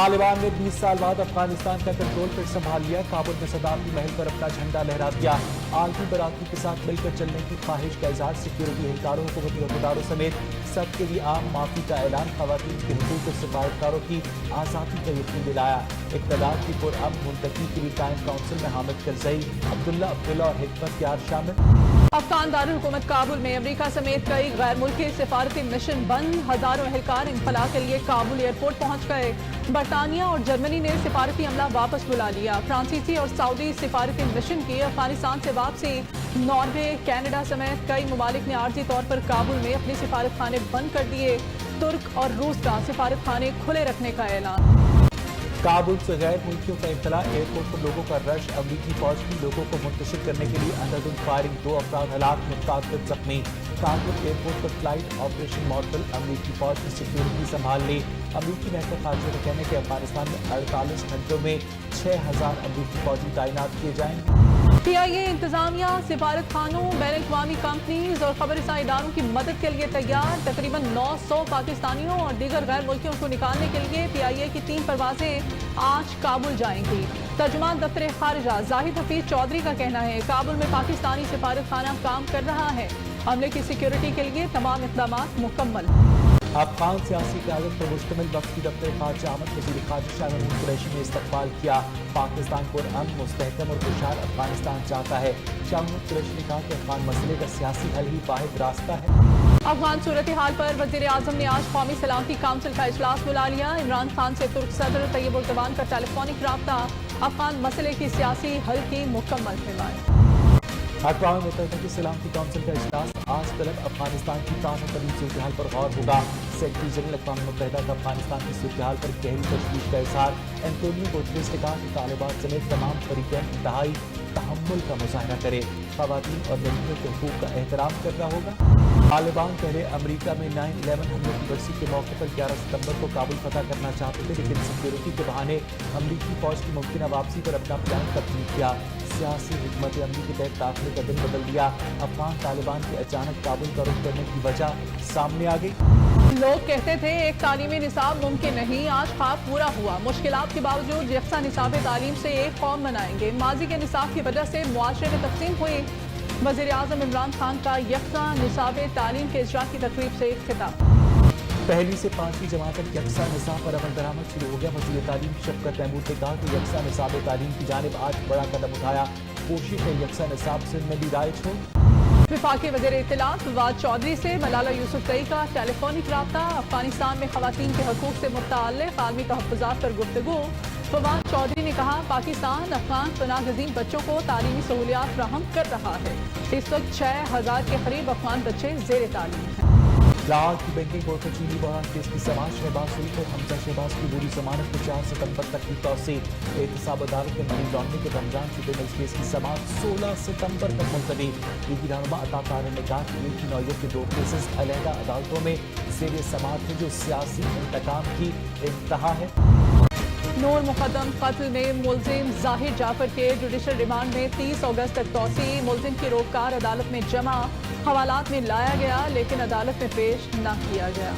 तालिबान ने 20 साल बाद अफगानिस्तान का कंट्रोल फिर संभाल लिया। काबुल में सदारती महल पर अपना झंडा लहरा दिया। आलमी बरादरी के साथ मिलकर चलने की ख्वाहिश का इजहार। सिक्योरिटी एहलकारों, हुकूमती अहदेदारों समेत सबके लिए आम माफी का ऐलान। खवातीन के हुकूक और सिफारतकारों की आज़ादी का यकीन दिलाया। इक़्तिदार की पुरअमन मुंतकी के लिए कायम काउंसिल में हामिद करजई, अब्दुल्ला और हिकमत यार शामिल। अफगान दारुल-हुकूमत काबुल में अमेरिका समेत कई गैर मुल्की सिफारती मिशन बंद। हजारों एहलकार इंखला के लिए काबुल एयरपोर्ट पहुंच गए। बरतानिया और जर्मनी ने सिफारती अमला वापस बुला लिया। फ्रांसीसी और सऊदी सिफारती मिशन की अफगानिस्तान से वापसी। नॉर्वे, कनाडा समेत कई ममालिक ने आर्जी तौर पर काबुल में अपने सिफारत खाने बंद कर दिए। तुर्क और रूस का सिफारत खाने खुले रखने का ऐलान। काबुल से गैर मुल्कियों का इत्तला। एयरपोर्ट पर लोगों का रश। अमरीकी फौज की लोगों को मुंतशिर करने के लिए अंधाधुंध फायरिंग। 2 अफराद हलाक, मुतअद्दिद जख्मी। काबुल एयरपोर्ट पर फ्लाइट ऑपरेशन मॉडल। अमरीकी फौज की सिक्योरिटी संभाल ली। अमरीकी महकमा खारजा का कहना है कि अफगानिस्तान में 48 घंटों में 6000 अमरीकी फौजी तैनात किए जाएंगे। PIA इंतजामिया सिफारत खानों, बैन अवी कंपनीज और खबर रसां इदारों की मदद के लिए तैयार। तकरीबन 900 पाकिस्तानियों और दीगर गैर मुल्कियों को निकालने के लिए PIA की 3 परवाजें आज काबुल जाएंगी। तर्जुमान दफ्तर खारिजा जाहिद हफीज चौधरी का कहना है काबुल में पाकिस्तानी सिफारत खाना काम कर रहा है। हमले की सिक्योरिटी के लिए तमाम इक़दाम मुकम्मल। अफगान सियासी क़यादत पर मुश्तमिल वक्ती दफ्तर खारजा आमद वज़ीर खारजा शाह महमूद कुरैशी ने इस्तक़बाल किया। पाकिस्तान पुरअमन, मुस्तहकम और खुशहाल अफगानिस्तान चाहता है। शाह महमूद कुरैशी ने कहा कि अफगान मसले का सियासी हल ही वाहिद रास्ता है। अफगान सूरत हाल पर वज़ीर आज़म ने आज कौमी सलामती काउंसिल का इजलास बुला लिया। इमरान खान से तुर्क सदर तैयब उर्दवान का टेलीफोनिक राब्ता। अफगान मसले की सियासी हल की मुकम्मल हिमायत। अक़वाम मुत्तहिदा की सलामती काउंसिल का इजलास आज तलब अफगानिस्तान की ताज़ा तरीन सूरत हाल पर गौर होगा। सेक्रेटरी जनरल अक़वाम मुत्तहिदा का अफगानिस्तान की सूरत हाल पर गहरी तशवीश का इजहार। एंटोनियो गुतेरेस ने कहा कि तालिबान समेत तमाम फरीक़ैन इंतहाई तहम्मुल का मुज़ाहरा करे। ख़वातीन और लड़कियों के हुकूक का एहतराम करना होगा। तालिबान पहले अमरीका में 9/11 हमले की बरसी के मौके पर 11 सितंबर को काबुल फतह करना चाहते थे, लेकिन सिक्योरिटी के बहाने अमरीकी फौज की मुमकिन वापसी पर अपना प्लान तब्दील किया। सियासी हिकमत अमली के तहत दाखिले का दिन बदल दिया। अफगान तालिबान के अचानक काबुल का रुख करने की वजह सामने आ गई। लोग कहते थे एक तालीमी निसाब मुमकिन नहीं, आज ख्वाब पूरा हुआ। मुश्किलात के बावजूद यकसा निसाब तालीम से एक कौम बनाएंगे। माजी के निसाब की वजह से मुआशरे में तकसीम हुई। वज़ीर आज़म इमरान खान का यकसा निसाब तालीम के इजरा की तकरीब से खिताब। पहली से 5वीं जमात तक यकसा निसाब पर अमल दरामद शुरू हो गया। वज़ीर तालीम शफ़क़त महमूद ने कहा कि यकसा निसाब तालीम की जानिब आज बड़ा कदम उठाया। कोशिश है यकसा निसाब सिंध में भी राइज हो। वफाकी वज़ीर इत्तलात फवाद चौधरी से मलाला यूसुफ़ज़ई का टेलीफोनिक राब्ता। अफगानिस्तान में ख़वातीन के हकूक़ से मुतअल्लिक़ आलमी तहफ़्फ़ुज़ात पर गुफ्तगू। फवाद चौधरी ने कहा पाकिस्तान अफगान पनाहगज़ीन बच्चों को तालीमी सहूलियात फराहम कर रहा है। इस वक्त 6000 के करीब अफगान बच्चे ज़ेर तालीम हैं। लाहौर की बैंकिंग कोर्ट में चीनी बहरान केस की समाअत। शहबाज शरीफ और हमजा शहबाज की पूरी जमानत को 4 सितंबर तक की तौसीए। एहतसाब अदालत में मनी लॉन्ड्रिंग के रमजान शुदे में इस केस की समाअत 16 सितंबर तक मुलतवी। ईदी रहनुमा अता तारिर ने कहा कि एक ही नौयत के 2 केसेस अलहदा अदालतों में ज़ेर समाअत है, जो सियासी इंतकाम की इंतहा है। नूर मुकद्दम कत्ल में मुलजिम जाहिर जाफर के जुडिशल रिमांड में 30 अगस्त तक तौसीए। मुलजिम की रोककार अदालत में जमा, हवालात में लाया गया लेकिन अदालत में पेश न किया गया।